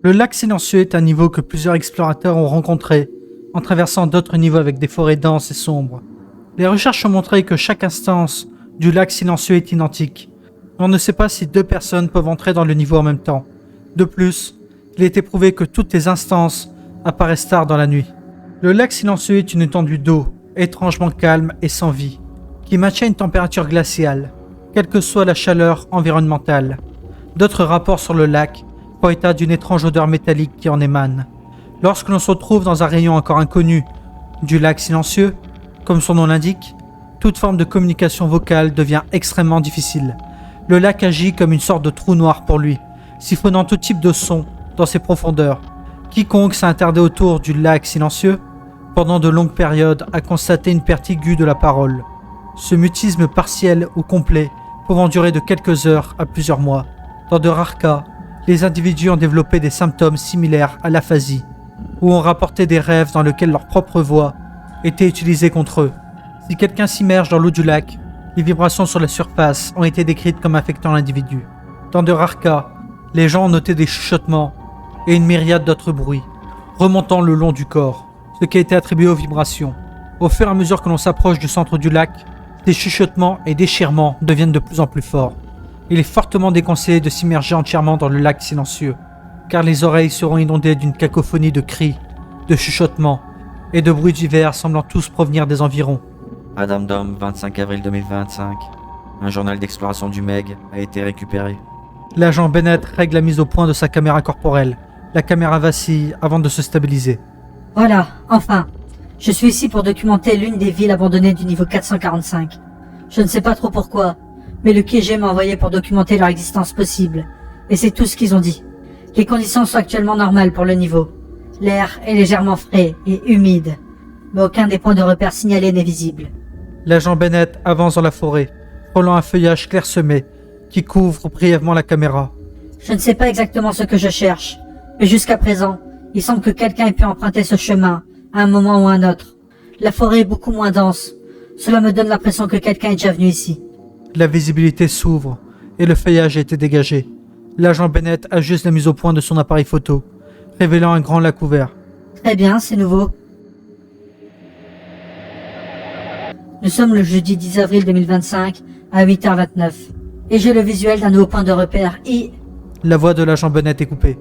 Le lac silencieux est un niveau que plusieurs explorateurs ont rencontré en traversant d'autres niveaux avec des forêts denses et sombres. Les recherches ont montré que chaque instance du lac silencieux est identique. On ne sait pas si deux personnes peuvent entrer dans le niveau en même temps. De plus, il est prouvé que toutes les instances apparaissent tard dans la nuit. Le lac silencieux est une étendue d'eau, étrangement calme et sans vie, qui maintient une température glaciale, quelle que soit la chaleur environnementale. D'autres rapports sur le lac font état d'une étrange odeur métallique qui en émane. Lorsque l'on se trouve dans un rayon encore inconnu du lac silencieux, comme son nom l'indique, toute forme de communication vocale devient extrêmement difficile. Le lac agit comme une sorte de trou noir pour lui, siphonnant tout type de son dans ses profondeurs. Quiconque s'est attardé autour du lac silencieux, pendant de longues périodes, a constaté une perte aiguë de la parole. Ce mutisme partiel ou complet pouvant durer de quelques heures à plusieurs mois. Dans de rares cas, les individus ont développé des symptômes similaires à l'aphasie, ou ont rapporté des rêves dans lesquels leur propre voix était utilisée contre eux. Si quelqu'un s'immerge dans l'eau du lac, les vibrations sur la surface ont été décrites comme affectant l'individu. Dans de rares cas, les gens ont noté des chuchotements et une myriade d'autres bruits, remontant le long du corps, ce qui a été attribué aux vibrations. Au fur et à mesure que l'on s'approche du centre du lac, des chuchotements et déchirements deviennent de plus en plus forts. Il est fortement déconseillé de s'immerger entièrement dans le lac silencieux, car les oreilles seront inondées d'une cacophonie de cris, de chuchotements et de bruits divers semblant tous provenir des environs. Adam Dome, 25 avril 2025. Un journal d'exploration du MEG a été récupéré. L'agent Bennett règle la mise au point de sa caméra corporelle. La caméra vacille avant de se stabiliser. Voilà, enfin. Je suis ici pour documenter l'une des villes abandonnées du niveau 445. Je ne sais pas trop pourquoi, mais le QG m'a envoyé pour documenter leur existence possible. Et c'est tout ce qu'ils ont dit. Les conditions sont actuellement normales pour le niveau. L'air est légèrement frais et humide, mais aucun des points de repère signalés n'est visible. L'agent Bennett avance dans la forêt, frôlant un feuillage clairsemé qui couvre brièvement la caméra. Je ne sais pas exactement ce que je cherche, mais jusqu'à présent, il semble que quelqu'un ait pu emprunter ce chemin, à un moment ou à un autre. La forêt est beaucoup moins dense. Cela me donne l'impression que quelqu'un est déjà venu ici. La visibilité s'ouvre et le feuillage a été dégagé. L'agent Bennett ajuste la mise au point de son appareil photo, révélant un grand lac ouvert. Très bien, c'est nouveau. Nous sommes le jeudi 10 avril 2025 à 8h29 et j'ai le visuel d'un nouveau point de repère La voix de l'agent Bennett est coupée.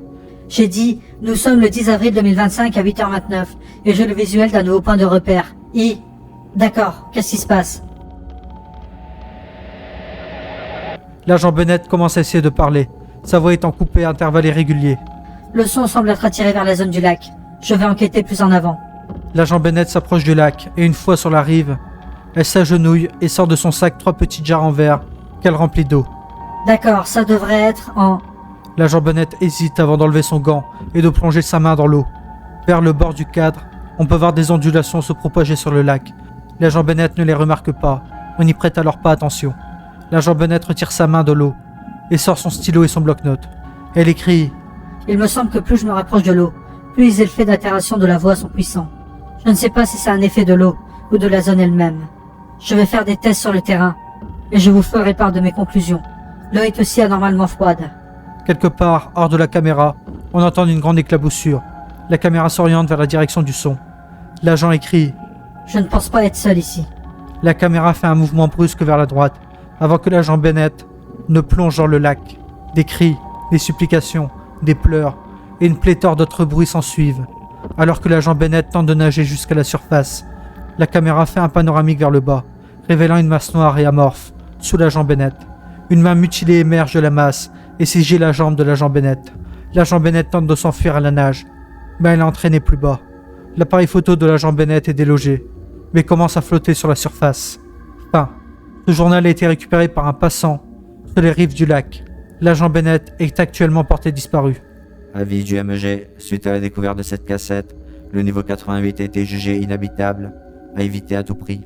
J'ai dit, nous sommes le 10 avril 2025 à 8h29 et j'ai le visuel d'un nouveau point de repère D'accord, qu'est-ce qui se passe? L'agent Bennett commence à essayer de parler, sa voix étant coupée à intervalles irréguliers. Le son semble être attiré vers la zone du lac. Je vais enquêter plus en avant. L'agent Bennett s'approche du lac et une fois sur la rive, elle s'agenouille et sort de son sac 3 petites jarres en verre qu'elle remplit d'eau. D'accord, ça devrait être en... L'agent Bennett hésite avant d'enlever son gant et de plonger sa main dans l'eau. Vers le bord du cadre, on peut voir des ondulations se propager sur le lac. L'agent Bennett ne les remarque pas, on n'y prête alors pas attention. L'agent Bennett retire sa main de l'eau et sort son stylo et son bloc-notes. Elle écrit « Il me semble que plus je me rapproche de l'eau, plus les effets d'altération de la voix sont puissants. Je ne sais pas si c'est un effet de l'eau ou de la zone elle-même. Je vais faire des tests sur le terrain et je vous ferai part de mes conclusions. L'eau est aussi anormalement froide. » Quelque part, hors de la caméra, on entend une grande éclaboussure. La caméra s'oriente vers la direction du son. L'agent écrit « Je ne pense pas être seul ici. » La caméra fait un mouvement brusque vers la droite, avant que l'agent Bennett ne plonge dans le lac. Des cris, des supplications, des pleurs et une pléthore d'autres bruits s'ensuivent. Alors que l'agent Bennett tente de nager jusqu'à la surface, la caméra fait un panoramique vers le bas, révélant une masse noire et amorphe sous l'agent Bennett. Une main mutilée émerge de la masse et saisit la jambe de l'agent Bennett. L'agent Bennett tente de s'enfuir à la nage, mais elle est entraînée plus bas. L'appareil photo de l'agent Bennett est délogé, mais commence à flotter sur la surface. Fin. Ce journal a été récupéré par un passant sur les rives du lac. L'agent Bennett est actuellement porté disparu. Avis du MEG, suite à la découverte de cette cassette, le niveau 88 a été jugé inhabitable, à éviter à tout prix.